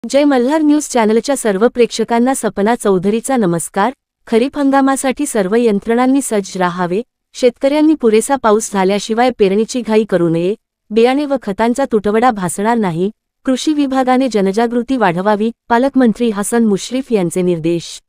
जय Malhar news चॅनलच्या सर्व प्रेक्षकांना सपना चौधरीचा नमस्कार। खरीप हंगामासाठी सर्व यंत्रणांनी सज्ज राहावे। शेतकऱ्यांनी पुरेसा पाऊस झाल्याशिवाय पेरणीची घाई करू नये। बियाणे व खतांचा तुटवडा भासणार नाही। कृषी विभागाने जनजागृती वाढवावी। पालकमंत्री हसन मुश्रीफ यांचे निर्देश।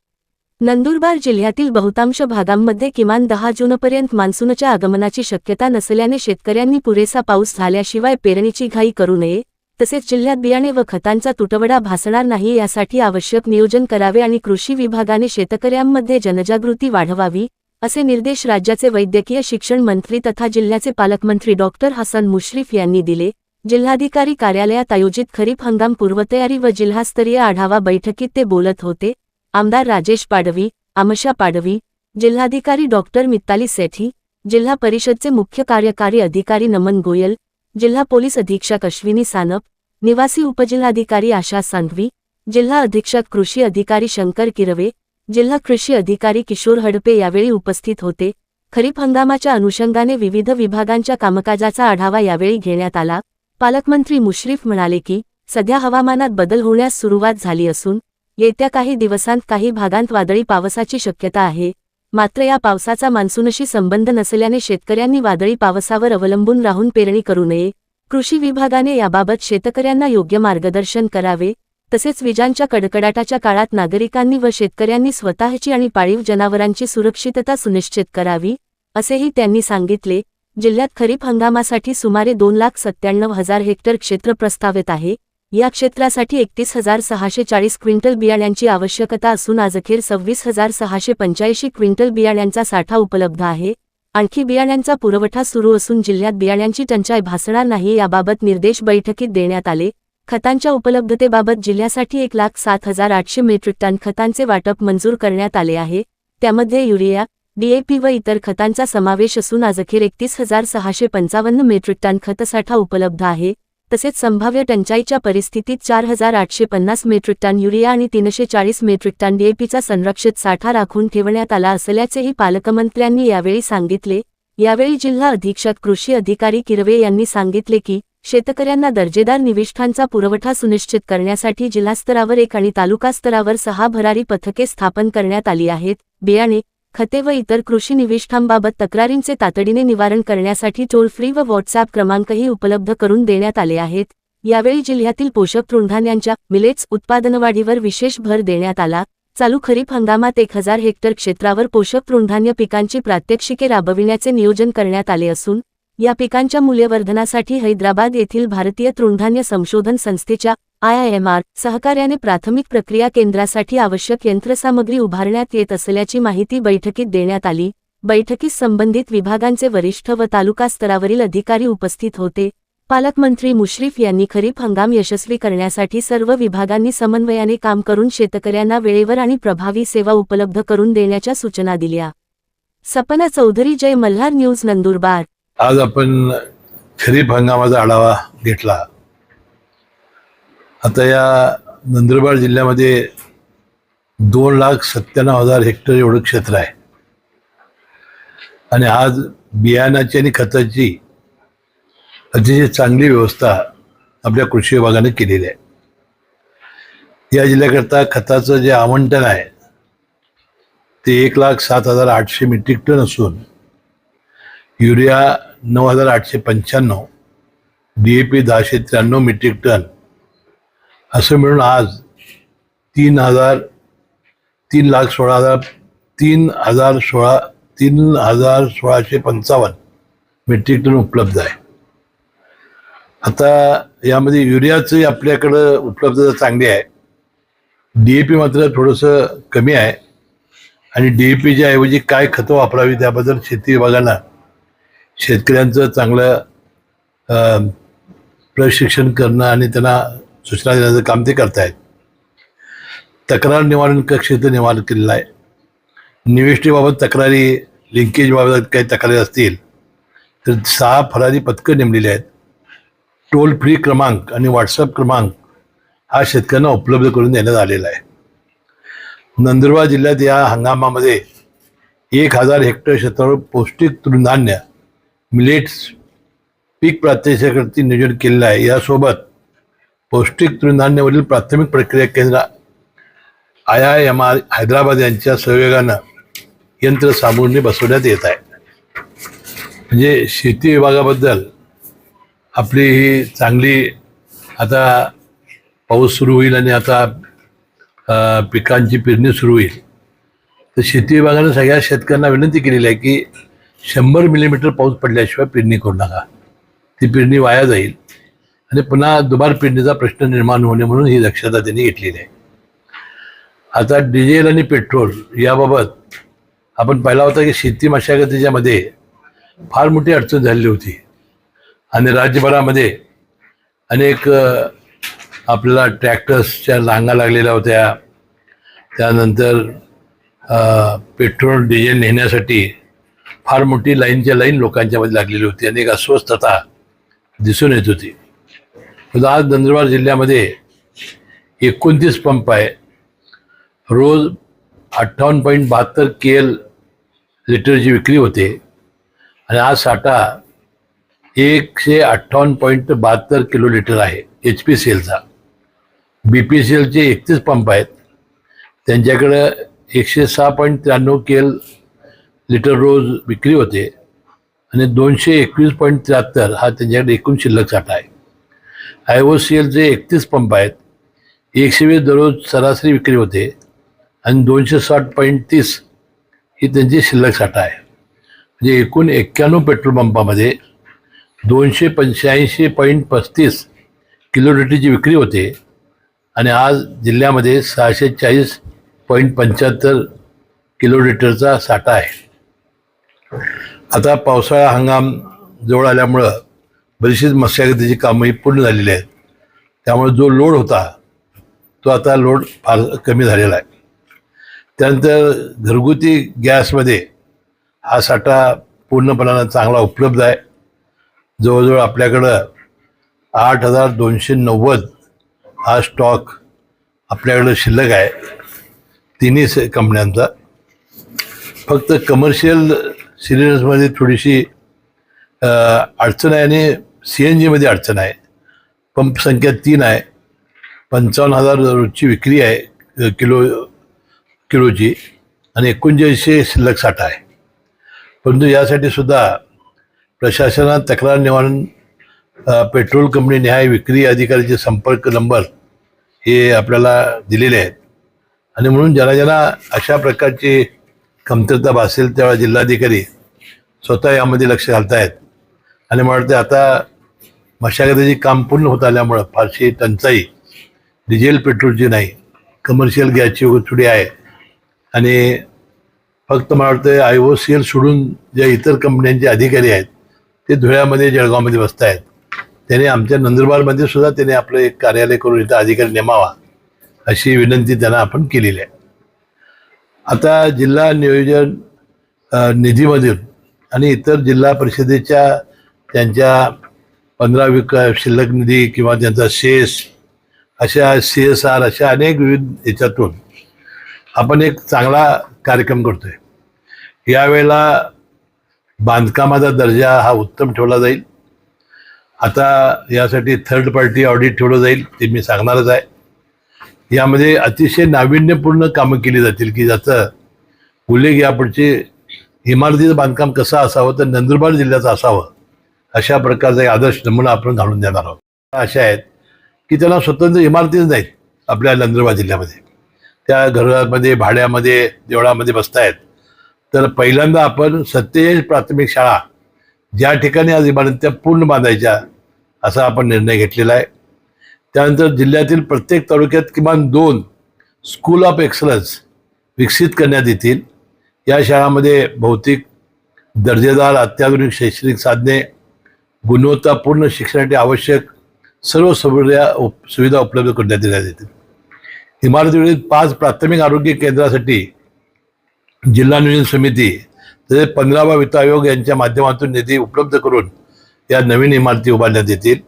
नंदुरबार जिल्ह्यातील बहुतांश भागांमध्ये किमान 10 जूनपर्यंत मान्सूनच्या आगमनाची शक्यता नसल्याने शेतकऱ्यांनी पुरेसा पाऊस झाल्याशिवाय पेरणीची घाई करू नये। तसेच जिल्ह्यात बियाणे व खतांचा तुटवडा भासणार नाही यासाठी आवश्यक नियोजन करावे आणि कृषी विभागाने शेतकऱ्यांमध्ये जनजागृती वाढवावी, असे निर्देश राज्याचे वैद्यकीय शिक्षण मंत्री तथा जिल्ह्याचे पालकमंत्री डॉक्टर हसन मुश्रीफ यांनी दिले। जिल्हाधिकारी कार्यालयात आयोजित खरीप हंगाम पूर्वतयारी व जिल्हास्तरीय आढावा बैठकीत ते बोलत होते। आमदार राजेश पाडवी, आमशा पाडवी, जिल्हाधिकारी डॉक्टर मित्ताली सेठी, जिल्हा परिषदचे मुख्य कार्यकारी अधिकारी नमन गोयल, जिल्हा पोलीस अधीक्षक अश्विनी सानप, निवासी उपजिल्हाधिकारी आशा सांघवी, जिल्हा अधीक्षक कृषी अधिकारी शंकर किरवे, जिल्हा कृषी अधिकारी किशोर हडपे यावेळी उपस्थित होते। खरीप हंगामाच्या अनुषंगाने विविध विभागांच्या कामकाजाचा आढावा यावेळी घेण्यात आला। पालकमंत्री मुश्रीफ म्हणाले की सध्या हवामानात बदल होण्यास सुरुवात झाली असून येत्या काही दिवसांत काही भागांत वादळी पावसाची शक्यता आहे। मात्र या पावसाचा मान्सूनशी संबंध नसल्याने शेतकऱ्यांनी वादळी पावसावर अवलंबून राहून पेरणी करू नये। कृषी विभागाने याबाबत शेतकऱ्यांना योग्य मार्गदर्शन करावे। तसेच विजांच्या कडकडाटाच्या काळात नागरिकांनी व शेतकऱ्यांनी स्वतःची आणि पाळीव जनावरांची सुरक्षितता सुनिश्चित करावी, असेही त्यांनी सांगितले। जिल्ह्यात खरीप हंगामासाठी सुमारे 2,97,000 हेक्टर क्षेत्र प्रस्तावित आहे। या क्षेत्रासाठी 31,640 क्विंटल बियाण्यांची आवश्यकता असून आजअखेर 26,685 क्विंटल बियाण्यांचा साठा उपलब्ध आहे। आणखी बियाण्यांचा पुरवठा सुरू असून जिल्ह्यात बियाण्यांची टंचाई भासणार नाही याबाबत निर्देश बैठकीत देण्यात आले। खतांच्या उपलब्धतेबाबत जिल्ह्यासाठी 1,07,800 मेट्रिक टन खतांचे वाटप मंजूर करण्यात आले आहे। त्यामध्ये युरिया, DAP व इतर खतांचा समावेश असून आजअखेर 31,655 मेट्रिक टन खतसाठा उपलब्ध आहे। तसेच संभाव्य टंचाईच्या परिस्थितीत 4,850 मेट्रिक टन युरिया आणि 340 मेट्रिक टन DAPचा संरक्षित साठा राखून ठेवण्यात आला असल्याचेही पालकमंत्र्यांनी यावेळी सांगितले। यावेळी जिल्हा अधीक्षक कृषी अधिकारी किरवे यांनी सांगितले की शेतकऱ्यांना दर्जेदार निविष्ठांचा पुरवठा सुनिश्चित करण्यासाठी जिल्हास्तरावर 1 आणि तालुका स्तरावर 6 भरारी पथके स्थापन करण्यात आली आहेत। बियाणे, खते व इतर कृषी निविष्ठांबाबत तक्रारींचे तातडीने निवारण करण्यासाठी टोल फ्री व व्हॉट्सॲप क्रमांकही उपलब्ध करून देण्यात आले आहेत। यावेळी जिल्ह्यातील पोषक तृणधान्यांच्या मिलेट्स उत्पादनवाढीवर विशेष भर देण्यात आला। चालू खरीप हंगामात 1,000 हेक्टर क्षेत्रावर पोषक तृणधान्य पिकांची प्रात्यक्षिके राबविण्याचे नियोजन करण्यात आले असून या पिकांच्या मूल्यवर्धनासाठी हैदराबाद येथील भारतीय तृणधान्य संशोधन संस्थेच्या IIMR सहकार्याने प्राथमिक प्रक्रिया केंद्रासाठी आवश्यक यंत्रसामग्री उभारण्यात येत असल्याची माहिती बैठकीत देण्यात आली। बैठकीत संबंधित विभागांचे वरिष्ठ व तालुका स्तरावरील अधिकारी उपस्थित होते। पालकमंत्री मुश्रीफ यांनी खरीप हंगाम यशस्वी करण्यासाठी सर्व विभागांनी समन्वयाने काम करून शेतकऱ्यांना वेळेवर आणि प्रभावी सेवा उपलब्ध करून देण्याच्या सूचना दिल्या। सपना चौधरी, जय मल्हार न्यूज, नंदुरबार। आज आपण खरीप हंगामाचा आढावा घेतला। आता या नंदुरबार जिल्ह्यामध्ये 2,97,000 हेक्टर एवढं क्षेत्र आहे आणि आज बियाणाची आणि खताची अतिशय चांगली व्यवस्था आपल्या कृषी विभागाने केलेली आहे। या जिल्ह्याकरता खताचं जे आवंटन आहे ते 1,07,800 मेट्रिक टन असून युरिया 9,895, DAP 1093 मेट्रिक टन असं मिळून आज 3,16,55 मेट्रिक टन उपलब्ध आहे। आता यामध्ये युरियाची आपल्याकडं उपलब्धता चांगली आहे। DAP मात्र थोडंसं कमी आहे आणि DAPच्या ऐवजी काय खतं वापरावी त्याबद्दल शेती विभागानं शेतकऱ्यांचं चांगलं प्रशिक्षण करणं आणि त्यांना सूचना देण्याचं काम ते करतायत। तक्रार निवारण कक्ष इथं निवारण केलेलं आहे। निविष्ठेबाबत तक्रारी, लिंकेजबाबत काही तक्रारी असतील तर 6 भरारी पथकं नेमलेली आहेत। टोल फ्री क्रमांक आणि व्हॉट्सअप क्रमांक हा शेतकऱ्यांना उपलब्ध करून देण्यात आलेला आहे। नंदुरबार जिल्ह्यात या हंगामामध्ये 1,000 हेक्टर क्षेत्रावर पौष्टिक तृणधान्य मिलेट्स पीक प्रात्यक्षिकासाठी नियोजन केलेलं आहे. यासोबत पौष्टिक तृणधान्यावरील प्राथमिक प्रक्रिया केंद्र IIMR हैदराबाद यांच्या सहयोगानं यंत्रसामुग्री बसवण्यात येत आहे. म्हणजे शेती विभागाबद्दल आपली ही चांगली, आता पाऊस सुरू होईल आणि आता पिकांची पेरणी सुरू होईल, तर शेती विभागानं सगळ्या शेतकऱ्यांना विनंती केलेली आहे की 100 मिलीमीटर पाऊस पडल्याशिवाय पेरणी करू नका. ती पेरणी वाया जाईल आणि पुन्हा दुबार पेरणीचा प्रश्न निर्माण होणे म्हणून ही दक्षता त्यांनी घेतलेली आहे. आता डिझेल आणि पेट्रोल याबाबत आपण पाहिला होता की शेती मशागतीच्या मध्ये फार मोठी अडचण झालेली होती आणि राज्यभरामध्ये अनेक आपल्याला ट्रॅक्टर्सच्या रांगा लागलेल्या होत्या. त्यानंतर पेट्रोल डिझेल नेण्यासाठी फार मोठी लाईनच्या लाईन लोकांच्यामध्ये लागलेली होती आणि एक अस्वस्थता दिसून येत होती. आज नंदुरबार जिल्ह्यामध्ये 29 पंप आहे. रोज 58.72 KL लिटरची विक्री होते आणि आज साठा 158.72 किलो लिटर आहे HPCLचा. BPCLचे 31 पंप आहेत, त्यांच्याकडं 106.93 KL लिटर रोज विक्री होते आणि 221.73 हा त्यांच्याकडे एकूण शिल्लक साठा आहे. IOCLचे 31 पंप आहेत, 120 दररोज सरासरी विक्री होते आणि 260.30 ही त्यांची शिल्लक साठा आहे. म्हणजे एकूण 91 पेट्रोल पंपामध्ये 285.35 किलो लिटरची विक्री होते आणि आज जिल्ह्यामध्ये 640.75 किलो लिटरचा साठा आहे. आता पावसाळा हंगाम जवळ आल्यामुळं बरीचशीच मशागतीची कामंही पूर्ण झालेली आहेत. त्यामुळे जो लोड होता तो आता लोड फार कमी झालेला आहे. त्यानंतर घरगुती गॅसमध्ये हा साठा पूर्णपणानं चांगला उपलब्ध आहे. जवळजवळ आपल्याकडं 8,290 हा स्टॉक आपल्याकडं शिल्लक आहे तिन्ही कंपन्यांचा. फक्त कमर्शियल सिलेंडर्समध्ये थोडीशी अडचण आहे आणि CNGमध्ये अडचण आहे. पंप संख्या 3 आहे, 55,000 रोजची विक्री आहे किलोची आणि 3900 शिल्लक साठा आहे. परंतु यासाठी सुद्धा प्रशासनात तक्रार निवारण पेट्रोल कंपनी न्याय विक्री अधिकाऱ्याचे संपर्क नंबर हे आपल्याला दिलेले आहेत आणि म्हणून ज्यांना अशा प्रकारची कमतरता भासेल तेव्हा जिल्हाधिकारी स्वतः यामध्ये लक्ष घालतायत. आणि मला वाटतं आता मशागतीचे काम पूर्ण होत आल्यामुळं फारशी टंचाई डिझेल पेट्रोलची नाही, कमर्शियल गॅसची थोडी आहे. आणि फक्त मला वाटतं IOCL सोडून ज्या इतर कंपन्यांचे अधिकारी आहेत ते धुळ्यामध्ये जळगावमध्ये बसत आहेत. त्याने आमच्या नंदुरबारमध्ये सुद्धा त्याने आपलं एक कार्यालय करून इथं अधिकारी नेमावा अशी विनंती त्यांना आपण केलेली आहे. आता जिल्हा नियोजन निधीमधून आणि इतर जिल्हा परिषदेच्या त्यांच्या 15 शिल्लक निधी किंवा त्यांचा शेस अशा CSR अशा अनेक विविध याच्यातून आपण एक चांगला कार्यक्रम करतोय. यावेळेला बांधकामाचा दर्जा हा उत्तम ठेवला जाईल. आता यासाठी थर्ड पार्टी ऑडिट ठेवलं जाईल, ते मी सांगणारच आहे. यामध्ये अतिशय नाविन्यपूर्ण कामं केली जातील की ज्याचं उल्लेख यापुढचे इमारतीचं बांधकाम कसं असावं तर नंदुरबार जिल्ह्याचं असावं अशा प्रकारचा एक आदर्श नमुना आपण घालून देणार आहोत. अशा आहेत की त्यांना स्वतंत्र इमारतीच नाहीत आपल्या नंदुरबार जिल्ह्यामध्ये. त्या घरामध्ये भाड्यामध्ये देवळामध्ये बसतायत. तर पहिल्यांदा आपण 47 प्राथमिक शाळा ज्या ठिकाणी आज इमारत त्या पूर्ण बांधायच्या असा आपण निर्णय घेतलेला आहे. त्यानंतर जिल्ह्यातील प्रत्येक तालुक्यात किमान 2 स्कूल ऑफ एक्सलन्स विकसित करण्यात येतील. या शाळांमध्ये भौतिक दर्जेदार अत्याधुनिक शैक्षणिक साधने, गुणवत्तापूर्ण शिक्षणासाठी आवश्यक सर्व सुविधा उपलब्ध करण्यात येण्यात येतील. इमारतीवरील 5 प्राथमिक आरोग्य केंद्रासाठी जिल्हा नियोजन समिती तसेच 15वा वित्त आयोग यांच्या माध्यमातून निधी उपलब्ध करून या नवीन इमारती उभारण्यात येतील.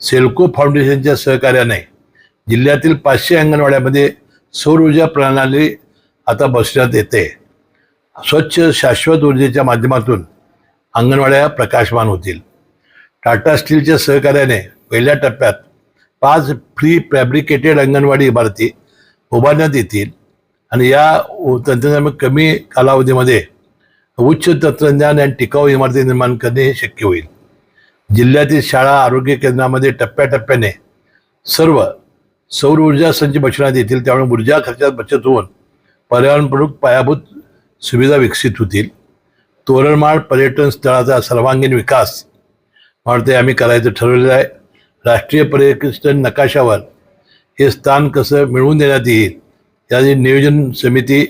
सेल्को फाउंडेशनच्या सहकार्याने जिल्ह्यातील 500 अंगणवाड्यामध्ये सौर ऊर्जा प्रणाली आता बसवण्यात येते. स्वच्छ शाश्वत ऊर्जेच्या माध्यमातून अंगणवाड्या प्रकाशमान होतील. टाटा स्टीलच्या सहकार्याने पहिल्या टप्प्यात 5 फ्री फॅब्रिकेटेड अंगणवाडी इमारती उभारण्यात येतील आणि या तंत्रज्ञान कमी कालावधीमध्ये उच्च तंत्रज्ञान आणि टिकाऊ इमारती निर्माण करणे हे शक्य होईल. जिल्ह्यातील शाळा आरोग्य केंद्रामध्ये टप्प्याटप्प्याने सर्व सौर ऊर्जा संच बसवण्यात येतील. त्यामुळे ऊर्जा खर्चात बचत होऊन पर्यावरणपूरक पायाभूत सुविधा विकसित होतील. तोरणमाळ पर्यटन स्थळाचा सर्वांगीण विकास वाढते आम्ही करायचं ठरवलेलं आहे. राष्ट्रीय पर्यटन नकाशावर हे स्थान कसं मिळवून देण्यात येईल याची नियोजन समिती,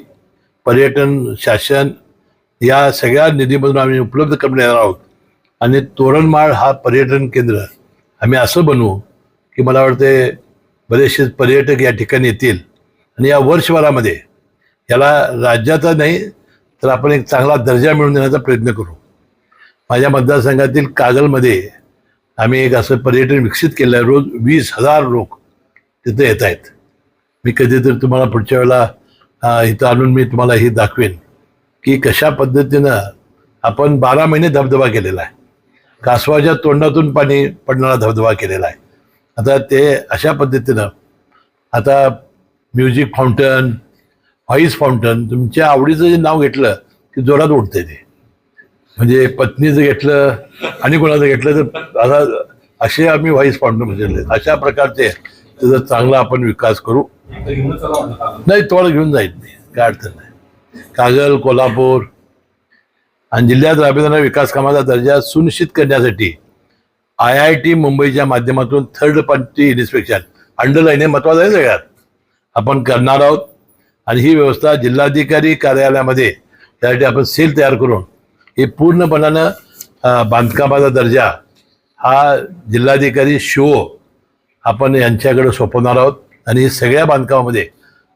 पर्यटन शासन या सगळ्या निधीमधून आम्ही उपलब्ध करून येणार आहोत. आणि तोरणमाळ हा पर्यटन केंद्र आम्ही असं बनवू की मला वाटते बरेचसे पर्यटक या ठिकाणी येतील आणि या वर्षभरामध्ये याला राज्याचा नाही तर आपण एक चांगला दर्जा मिळवून देण्याचा प्रयत्न करू. माझ्या मतदारसंघातील कागलमध्ये आम्ही एक असं पर्यटन विकसित केलं आहे. रोज 20,000 लोक तिथं येत आहेत. मी कधीतरी तुम्हाला पुढच्या वेळेला इथं आणून मी तुम्हाला हे दाखवेन की कशा पद्धतीनं आपण 12 महिने धबधबा केलेला आहे. कासवाच्या तोंडातून पाणी पडणारा धबधबा केलेला आहे. आता ते अशा पद्धतीनं आता म्युझिक फाउंटन, व्हॉइस फाउंटन, तुमच्या आवडीचं जे नाव घेतलं की जोरात उठते ते. म्हणजे पत्नीचं घेतलं आणि कोणाचं घेतलं तर आता असे आम्ही व्हॉइस फाउंटन म्हणजे अशा प्रकारचे त्याचा चांगला आपण विकास करू. नाही तुम्हाला घेऊन जाईल नाही, काय अडचण नाही. कागल, कोल्हापूर आणि जिल्ह्यात राबविणाऱ्या विकास कामाचा दर्जा सुनिश्चित करण्यासाठी IIT मुंबईच्या माध्यमातून थर्ड पार्टी इन्स्पेक्शन अंडरलाईन हे महत्वाचं आहे सगळ्यात आपण करणार आहोत. आणि ही व्यवस्था जिल्हाधिकारी कार्यालयामध्ये यासाठी आपण सेल तयार करून हे पूर्णपणानं बांधकामाचा दर्जा हा जिल्हाधिकारी शिओ आपण यांच्याकडे सोपवणार आहोत. आणि सगळ्या बांधकामामध्ये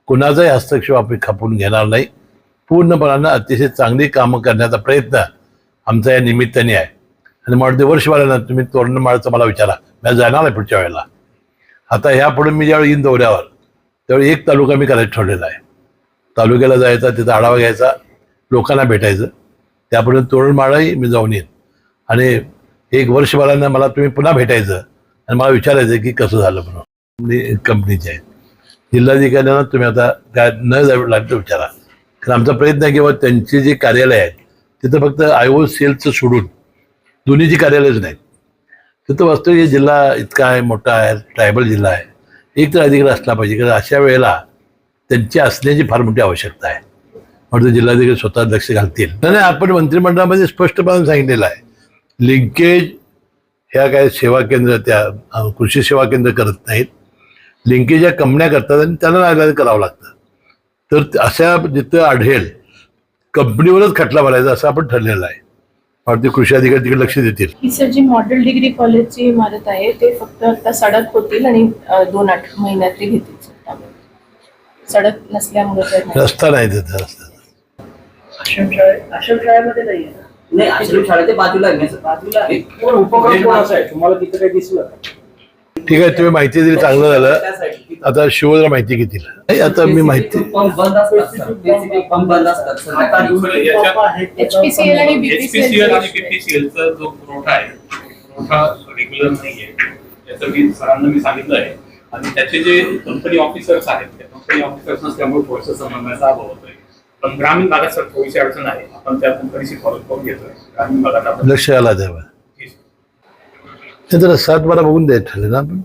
कुणाचाही हस्तक्षेप आपण खपवून घेणार नाही. पूर्णपणानं अतिशय चांगली कामं करण्याचा प्रयत्न आमचा या निमित्ताने आहे. आणि मला वाटते वर्षभरानं तुम्ही तोरणमाळचं मला विचारा, मी जाणार आहे पुढच्या वेळेला. आता ह्यापुढे मी ज्यावेळी येईन दौऱ्यावर त्यावेळी एक तालुका मी करायचं ठरलेला आहे. तालुक्याला जायचा, तिथं आढावा घ्यायचा, लोकांना भेटायचं. त्यापुढे तोरणमाळही मी जाऊन येईन आणि एक वर्षभरानं मला तुम्ही पुन्हा भेटायचं आणि मला विचारायचं की कसं झालं म्हणून. कंपनीचे आहेत जिल्हाधिकाऱ्यांना तुम्ही आता काय न जावं लागतं विचारा. कारण आमचा प्रयत्न आहे किंवा त्यांची जी कार्यालय आहेत तिथं फक्त IO सेलचं सोडून दोन्हीची कार्यालयच नाहीत. तिथं वास्तविक जिल्हा इतका आहे, मोठा आहे, ट्रायबल जिल्हा आहे, एक तर अधिकारी असला पाहिजे. कारण अशा वेळेला त्यांची असण्याची फार मोठी आवश्यकता आहे. म्हणून जिल्हाधिकारी स्वतः लक्ष घालतील. नाही, आपण मंत्रिमंडळामध्ये स्पष्टपणे सांगितलेलं आहे लिंकेज ह्या काय सेवा केंद्र त्या कृषी सेवा केंद्र करत नाहीत. लिंकेज या कंपन्या करतात आणि त्यांना नाईलाज करावं लागतं. तर अशा जिथं आढळेल कंपनीवरच खटला भरायचा असं आपण ठरलेलं आहे. भारतीय कृषी अधिकारी तिकडे लक्ष देतील. ही सर जी मॉडेल डिग्री कॉलेजची इमारत आहे ते फक्त आता सडक होतील आणि 2 महिन्यात ते घेतील. सडक नसल्यामुळे रस्ता नाही तिथं. रस्ता आश्रम शाळेमध्ये नाही, आश्रम शाळेच्या बाजूला आहे. उपक्रम कोणाचा आहे तुम्हाला तिथे काही दिसलं? ठीक आहे, तुम्ही माहिती दिली चांगलं झालं. आता शिवला माहिती घेतील. आता मी माहिती बंद असतात. HPCL आणि HPCL आणि BPCL BPCLचा जो पुरवठा आहे, पुरवठा रेग्युलर नाहीये याचं मी सरांना मी सांगितलं आहे. आणि त्याचे जे कंपनी ऑफिसर्स आहेत त्या कंपनी ऑफिसर्स नसल्यामुळे थोडंसं समन्वयाचा अभाव होतोय. पण ग्रामीण भागात सर थोडीशी अडचण आहे. आपण त्या कंपनीशी फॉलो करून घेतोय. ग्रामीण भागात आपण लक्ष आला तेव्हा ते जरा 7-12 बघून द्यायचं ठरले ना आपण.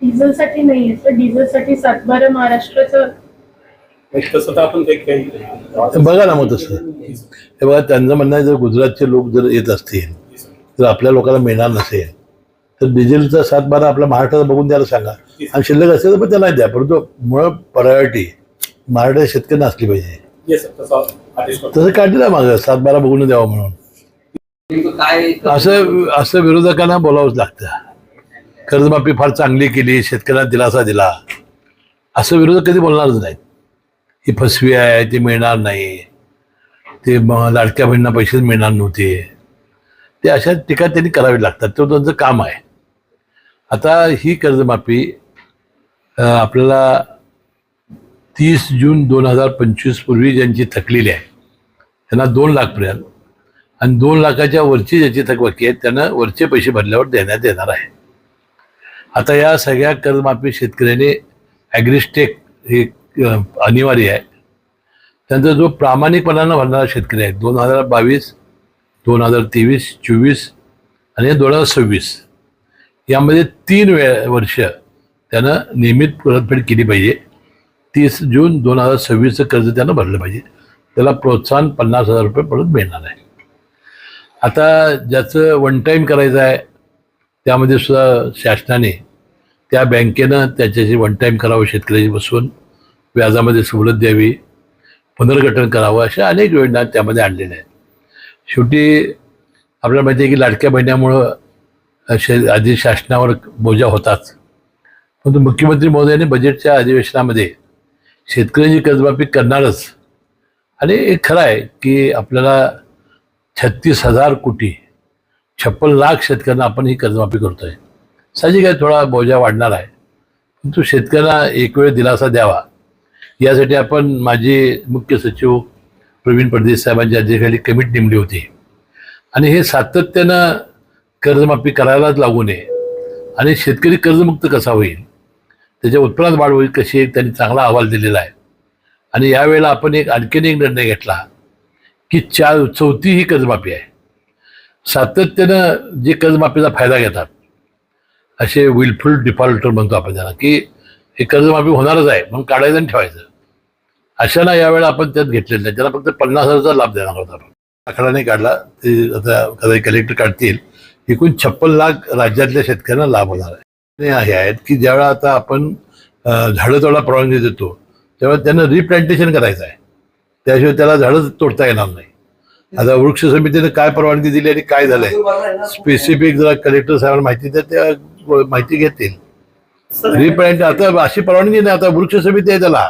डिझेल साठी नाहीये तर डिझेल साठी 7-12 महाराष्ट्राचं तसं तर आपण ते काही बघा ना मग तसं. हे बघा त्यांचं म्हणणं आहे जर गुजरातचे लोक जर येत असतील तर आपल्या लोकांना मिळणार नसेल तर डिझेलचा 7-12 आपल्या महाराष्ट्राला बघून द्यायला सांगा. आणि शिल्लक असेल तर पण त्याला द्या. परंतु मुळ प्रायोरिटी महाराष्ट्र शेतकऱ्यांना असली पाहिजे. तसं काढलेलं मागं 7-12 बघून द्यावं म्हणून. असं विरोधकांना बोलावंच लागतं. कर्जमाफी फार चांगली केली, शेतकऱ्यांना दिलासा दिला, असं विरोधक कधी बोलणारच नाहीत. ही फसवी आहे, ती मिळणार नाही, ते लाडक्या बहिणींना पैसेच मिळणार नव्हते, ते अशा टीका त्यांनी करावी लागतात. तो त्यांचं काम आहे. आता ही कर्जमाफी आपल्याला 30 जून 2025 पूर्वी ज्यांची थकलेली आहे त्यांना 2 लाखपर्यंत आणि 2 लाखाच्या वरची ज्याची थकबाकी आहे त्यांना वरचे पैसे भरल्यावर देण्यात येणार आहे. आता या सगळ्या कर्जमाफी शेतकऱ्याने ॲग्रिस्टेक हे अनिवार्य आहे. त्यांचा जो प्रामाणिकपणानं भरणारा शेतकरी आहे 2022, 2023, 24 आणि 2026 यामध्ये 3 वर्ष त्यानं नियमित परतफेड केली पाहिजे. 30 जून 2026चं कर्ज त्यानं भरलं पाहिजे. त्याला प्रोत्साहन 50,000 रुपये परत मिळणार आहे. आता ज्याचं वन टाईम करायचं आहे त्यामध्ये सुद्धा शासनाने त्या बँकेनं त्याच्याशी वन टाईम करावं, शेतकऱ्याची बसवून व्याजामध्ये सवलत द्यावी, पुनर्गठन करावं, अशा अनेक योजना त्यामध्ये आणलेल्या आहेत. शेवटी आपल्याला माहिती आहे की लाडक्या बहिण्यामुळं आधी शासनावर बोजा होताच, परंतु मुख्यमंत्री महोदयांनी बजेटच्या अधिवेशनामध्ये शेतकऱ्यांची कर्जमाफी करणारच. आणि एक खरं आहे की आपल्याला 36,000 कोटी 56 लाख शेतकऱ्यांना आपण ही कर्जमाफी करतो आहे. साहजिक आहे थोडा बोजा वाढणार आहे, परंतु शेतकऱ्यांना एक वेळ दिलासा द्यावा यासाठी आपण माजी मुख्य सचिव प्रवीण परदेश साहेबांच्या अध्यक्षतेखाली कमिटी नेमली होती. आणि हे सातत्यानं कर्जमाफी करायलाच लागू नये आणि शेतकरी कर्जमुक्त कसा होईल, त्याच्या उत्पन्नात वाढ होईल कशी, एक त्यांनी चांगला अहवाल दिलेला आहे. आणि यावेळेला आपण आणखीन एक निर्णय घेतला की 4थी ही कर्जमाफी आहे. सातत्यानं जे कर्जमाफीचा फायदा घेतात असे विलफुल डिफॉल्टर म्हणतो आपण त्यांना, की हे कर्जमाफी होणारच आहे म्हणून काढायचं आणि ठेवायचं, अशाला यावेळेला आपण त्यात घेतलेलं नाही. त्याला फक्त 50,000चा लाभ देणार होता आपण. आकडा नाही काढला, ते आता कदाचित कलेक्टर काढतील. एकूण 56 लाख राज्यातल्या शेतकऱ्यांना लाभ होणार आहे. हे आहेत की ज्यावेळा आता आपण झाडं तोडा परवानगी देतो तेव्हा त्यांना रिप्लांटेशन करायचं आहे, त्याशिवाय त्याला झाडं तोडता येणार नाही. आता वृक्ष समितीने काय परवानगी दिली आणि काय झालंय स्पेसिफिक जरा कलेक्टर साहेबांना माहिती द्या, त्या माहिती घेतील. रिप्लांट आता अशी परवानगी नाही, आता वृक्ष समिती आहे त्याला.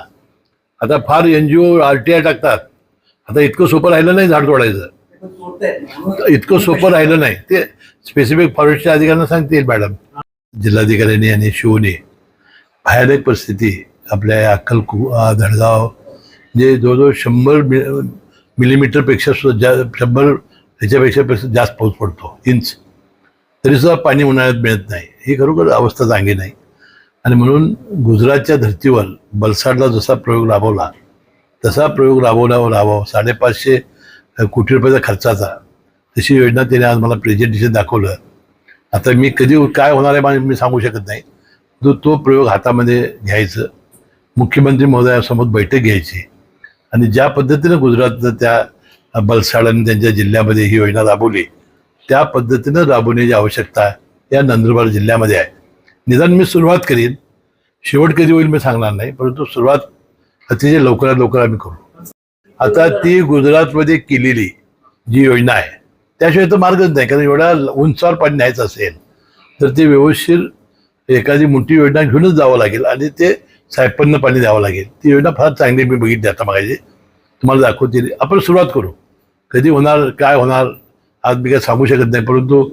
आता फार NGO RTI टाकतात. आता इतकं सोपं राहिलं नाही झाड तोडायचं, इतकं सोपं राहिलं नाही. ते स्पेसिफिक फॉरेस्टच्या अधिकाऱ्यांना सांगतील मॅडम. जिल्हाधिकाऱ्यांनी आणि शिवने भयानक परिस्थिती आपल्या धडगाव जे जवळजवळ 100 मिलीमीटरपेक्षा सुद्धा 100 ह्याच्यापेक्षा जास्त पाऊस पडतो इंच, तरीसुद्धा पाणी उन्हाळ्यात मिळत नाही. ही खरोखर अवस्था चांगली नाही. आणि म्हणून गुजरातच्या धर्तीवर बलसाडला जसा प्रयोग राबवला तसा प्रयोग राबवावा. 550 कोटी रुपयाचा खर्चाचा तशी योजना त्याने आज मला प्रेझेंटेशन दाखवलं. आता मी कधी काय होणार आहे मी सांगू शकत नाही. तो प्रयोग हातामध्ये घ्यायचं, मुख्यमंत्री महोदयासमोर बैठक घ्यायची आणि ज्या पद्धतीनं गुजरातनं त्या बलसाडाने त्यांच्या जिल्ह्यामध्ये ही योजना राबवली त्या पद्धतीनं राबवण्याची आवश्यकता या नंदुरबार जिल्ह्यामध्ये आहे. निदान मी सुरुवात करीन, शेवट कधी होईल मी सांगणार नाही, परंतु सुरुवात अतिशय लवकरात लवकर आम्ही करू. आता ती गुजरातमध्ये केलेली जी योजना आहे त्याशिवाय तर मार्गच नाही, कारण एवढ्या उंचावर पाणी न्यायचं असेल तर ते व्यवस्थित एखादी मोठी योजना घेऊनच जावं लागेल आणि ते सायपन्न पाणी द्यावं लागेल. ती योजना फार चांगली मी बघितली आता मागायची, तुम्हाला दाखवतील. आपण सुरुवात करू. कधी होणार काय होणार आज मी काय सांगू शकत नाही, परंतु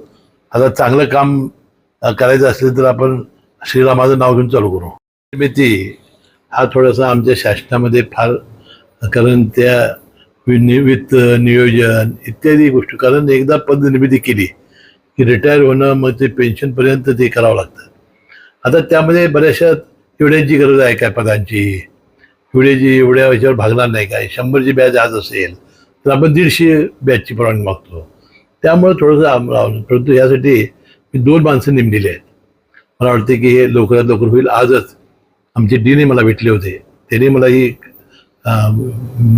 आता चांगलं काम करायचं असेल तर आपण श्रीरामाचं नाव घेऊन चालू करू. निर्मिती हा थोडासा आमच्या शासनामध्ये फार, कारण त्या वित्त नियोजन इत्यादी गोष्टी, कारण एकदा पदनिर्मिती केली की रिटायर होणं मग ते पेन्शनपर्यंत ते करावं लागतं. आता त्यामध्ये बऱ्याचशा एवढ्यांची गरज आहे काय पदांची, एवढ्या याच्यावर भागणार नाही काय. 100ची बॅच आज असेल तर आपण 150 बॅचची परवानगी मागतो. त्यामुळे थोडंसं, परंतु यासाठी मी 2 माणसं नेमलेली आहेत. मला वाटते की हे लवकरात लवकर होईल. आजच आमचे डीने मला भेटले होते, त्यांनी मला ही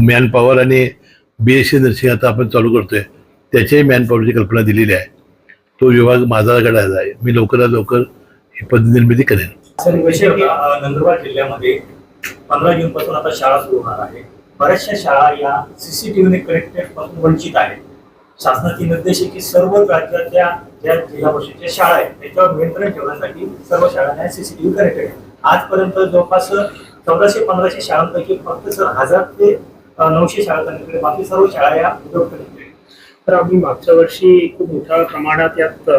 मॅनपॉवर आणि BSc नर्सिंग आता आपण चालू करतोय त्याच्याही मॅनपॉवरची कल्पना दिलेली आहे. तो विभाग माझ्याकडे आहे. मी लवकरात लवकर ही पदनिर्मिती करेन. सर, विषय की नंदुरबार जिल्ह्यामध्ये 15 जून पासून आता शाळा सुरू होणार आहे. बऱ्याचशा शाळा या CCTVने कनेक्टेड पासून वंचित आहेत. शासनाचे निर्देश आहे की सर्व राज्यातल्या ज्या जिल्हा परिषदेच्या शाळा आहेत त्याच्यावर नियंत्रण ठेवण्यासाठी सर्व शाळांना CCTV कनेक्टेड आहे. आजपर्यंत जवळपास 1400-1500 शाळांपैकी फक्त 1000 ते 900 शाळा कनेक्टेड, बाकी सर्व शाळा या विदाउट कनेक्टेड. तर आम्ही मागच्या वर्षी खूप मोठ्या प्रमाणात यात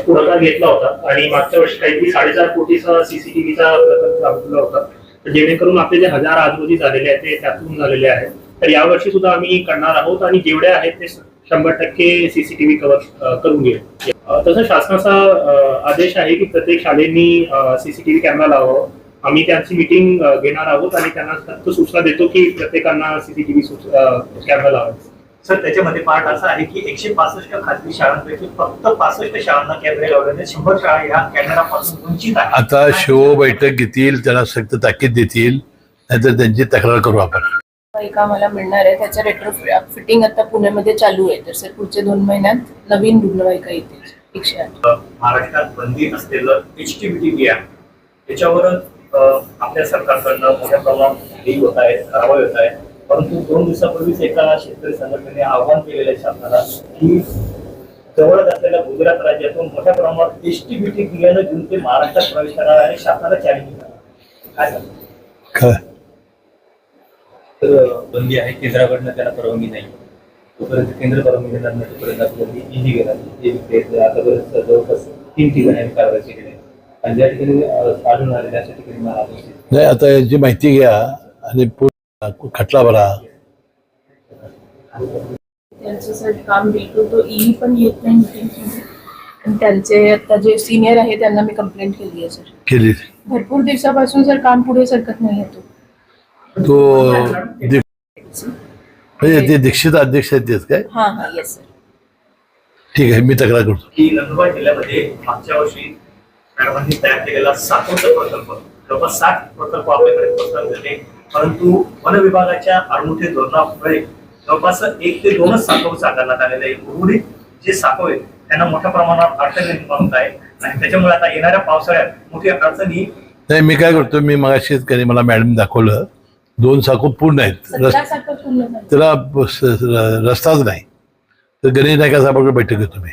पुढाकार घेतला होता आणि मागच्या वर्षी काहीतरी 4.5 कोटीचा CCTVचा प्रकल्प राबवला होता, जेणेकरून आपले जे 1000 आजूबाजू झालेले आहेत ते त्यातून झालेले आहेत. तर यावर्षी सुद्धा आम्ही करणार आहोत आणि जेवढे आहेत ते 100% सीसीटीव्ही कव्हर करून घेऊ. तसं शासनाचा आदेश आहे की प्रत्येक शाळेंनी सीसीटीव्ही कॅमेरा लावावं. आम्ही त्यांची मीटिंग घेणार आहोत आणि त्यांना सक्त सूचना देतो की प्रत्येकांना सीसीटीव्ही कॅमेरा लावायचा. सर, त्याच्यामध्ये पार्ट असा आहे की 165 खाजगी शाळांपैकी फक्त 65 शाळांना कॅमेरे लावल्याने 100 शाळा ह्या कॅमेरापासून वंचित आहेत. आता शिव बैठक घेतील, त्यांना सक्त ताकीद देतील, नाहीतर त्यांची तक्रार करू आपण. एक आम्हाला मिळणार आहे त्याचं रेट्रो फिटिंग आता पुण्यामध्ये चालू आहे. तर सर पुढच्या 2 महिन्यात नवीन रुग्णवाहिका येते 108. महाराष्ट्रात बंदी असलेलं HTBT त्याच्यावर आपल्या सरकारकडनं मोठ्या प्रमाणात हे होत आहे, कारवाई होत आहे. परंतु 2 दिवसापूर्वीच एका शेतकरी संघटनेने आवाहन केलेलं आहे शासनाला की जवळच असलेल्या गुजरात राज्यातून मोठ्या प्रमाणात HTBT बियाणं घेऊन ते महाराष्ट्रात प्रवेश करणार आणि शासनाला चॅलेंज करणार. काय सांगणार? काय तर बंदी आहे, केंद्राकडनं त्याला परवानगी नाही. तोपर्यंत केंद्र परवानगी देणार नाही तोपर्यंत आपल्याला इजी घेणार नाही. आतापर्यंत जवळपास 3 ठिकाणी आम्ही कारवाई केलेली आहे आणि ज्या ठिकाणी आढळून आले त्या ठिकाणी मला आदेश नाही, आता यांची माहिती घ्या आणि खटला भरा. त्यांचं सर काम बिलकुल तो पण येत नाही meetings मध्ये. आणि त्यांचे आता जे सिनियर आहे त्यांना मी कंप्लेंट केली आहे सर. केली भरपूर दिवसापासून सर काम पुढे सरकत नाही आहे म्हणजे ते दीक्षित अध्यक्ष आहेत तेच काय? हा येस सर. ठीक आहे, मी तक्रार करतो. की नंदुरबार जिल्ह्यामध्ये मागच्या वर्षी मॅडमांनी तयार केलेला 7 प्रकल्प, जवळपास 60 प्रकल्प आपल्याकडे प्रस्ताव झाले. परंतु वन विभागाच्या आडमुठे धोरणामुळे जवळपास 1 ते 2च साखव साकारण्यात आलेले आहे. उर्वरित जे साखव आहेत त्यांना मोठ्या प्रमाणात अडचणी निर्माण होत आहे आणि त्याच्यामुळे आता येणाऱ्या पावसाळ्यात मोठ्या अडचणी. नाही, मी काय करतो, मी मगाशीच कधी मला मॅडम दाखवलं 2 साखू पूर्ण आहेत, 17 साखर पूर्ण झाली. त्याला रस्ताच नाही. तर गणेश नाईकासाहेबांकडे बैठक घेतो मी.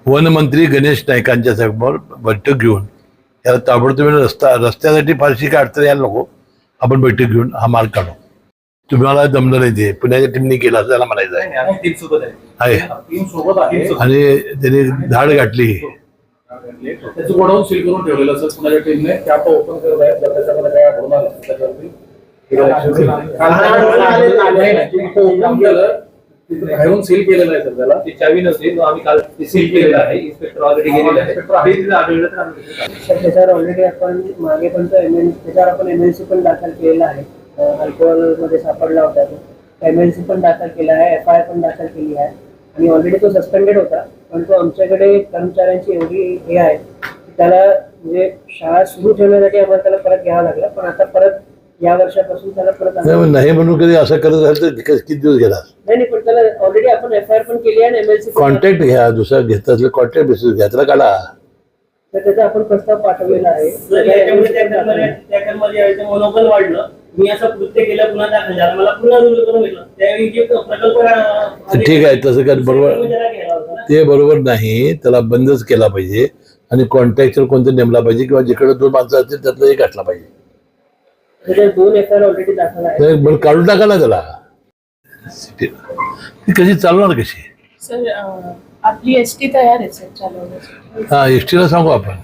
वनमंत्री गणेश नाईकांच्या समोर बैठक घेऊन याला ताबडतोब रस्त्यासाठी फारशी काय अडचण यायला नको, आपण बैठक घेऊन हा मार्ग काढू. तुम्हाला जमलं नाही ते पुण्याच्या टीमने केला असं त्याला म्हणायचं आहे. टीम सोबत आहे टीम सोबत आहे आणि त्यांनी धाड गाठली. त्याचं गोडाऊन सील करून ठेवलेलं असं पुण्याच्या टीमने ते आता ओपन करत आहेत. जर त्याच्यामध्ये काय होणार असेल त्याच्यावरती बाहेरून सील केलेलं आहे. सध्याला ती चावी नसते, आम्ही काल सील केलेलं आहे. इन्स्पेक्टर ऑलरेडी गेलेले आहे. त्याच्यावर ऑलरेडी आपण मागे पण त्याच्यावर आपण MLC पण दाखल केलेला आहे. अल्कोहोल मध्ये सापडला होता तो MLC पण दाखल केला आहे, FIR पण दाखल केली आहे आणि ऑलरेडी तो सस्पेंडेड होता. पण तो आमच्याकडे कर्मचाऱ्यांची एवढी हे आहे की त्याला म्हणजे शाळा सुरू ठेवण्यासाठी आम्हाला त्याला परत घ्यावं लागलं. पण आता परत या वर्षापासून त्याला परत नाही म्हणून कधी असं करत राहिलं तर किती दिवस गेला. नाही, पण त्याला ऑलरेडी आपण FIR पण केली आहे आणि MLC कॉन्टॅक्ट घ्या, दुसरा घेत असलं कॉन्टॅक्ट बेसिस घ्या, त्याला काढा. तर त्याचा आपण प्रस्ताव पाठवलेला आहे. त्या कर्मचाऱ्याचं मनोबल वाढलं. मी असं कृत्य केलं, पुन्हा दाखल झाला, मला पुन्हा रुजू करून घेतलं. त्यावेळी जे प्रकल्प ठीक आहे, तसं काय बरोबर ते बरोबर नाही. त्याला बंदच केला पाहिजे आणि कॉन्ट्रॅक्टर कोणतं नेमला पाहिजे किंवा जिकडे 2 माणसं असतील त्यातलं एक असला पाहिजे. 2 FIR ऑलरेडी दाखल आहे. नाही, बरं काढून टाका ना त्याला. ती कशी चालवणार कशी? सर आपली ST तयार आहे सर चालवण्यासाठी. हा, एसटीला सांगू आपण.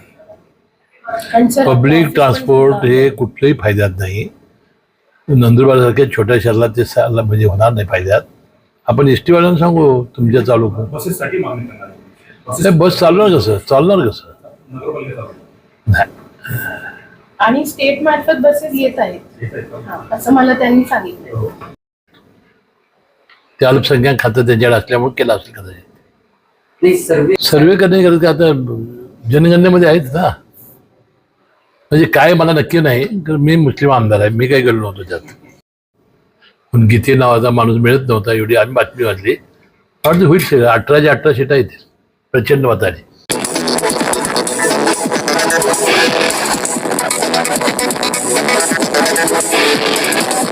कारण सर पब्लिक ट्रान्सपोर्ट हे कुठल्याही फायद्यात नाही. नंदुरबारसारख्या छोट्या शहराला ते म्हणजे होणार नाही फायद्यात. आपण ST वाल्यांना सांगू तुमच्या चालू करू. बसेससाठी मागणी करणार नाही, बस चालणार कसं नगरपालिका नाही. आणि स्टेट मार्फत बसेस येत आहेत असं मला त्यांनी सांगितलं. ते अल्पसंख्याक खातं त्यांच्याकडे असल्यामुळे केलं असेल कदाचित. नाही सर्वे करणे गरज का आता जनगणनेमध्ये आहेत ना. म्हणजे काय मला नक्की नाही, कारण मी मुस्लिम आमदार आहे, मी काही गेलो नव्हतो त्यात. पण गीते नावाचा माणूस मिळत नव्हता, एवढी आम्ही बातमी वाचली. होईल सगळं 18च्या 18 सीटा येतील प्रचंड मताने.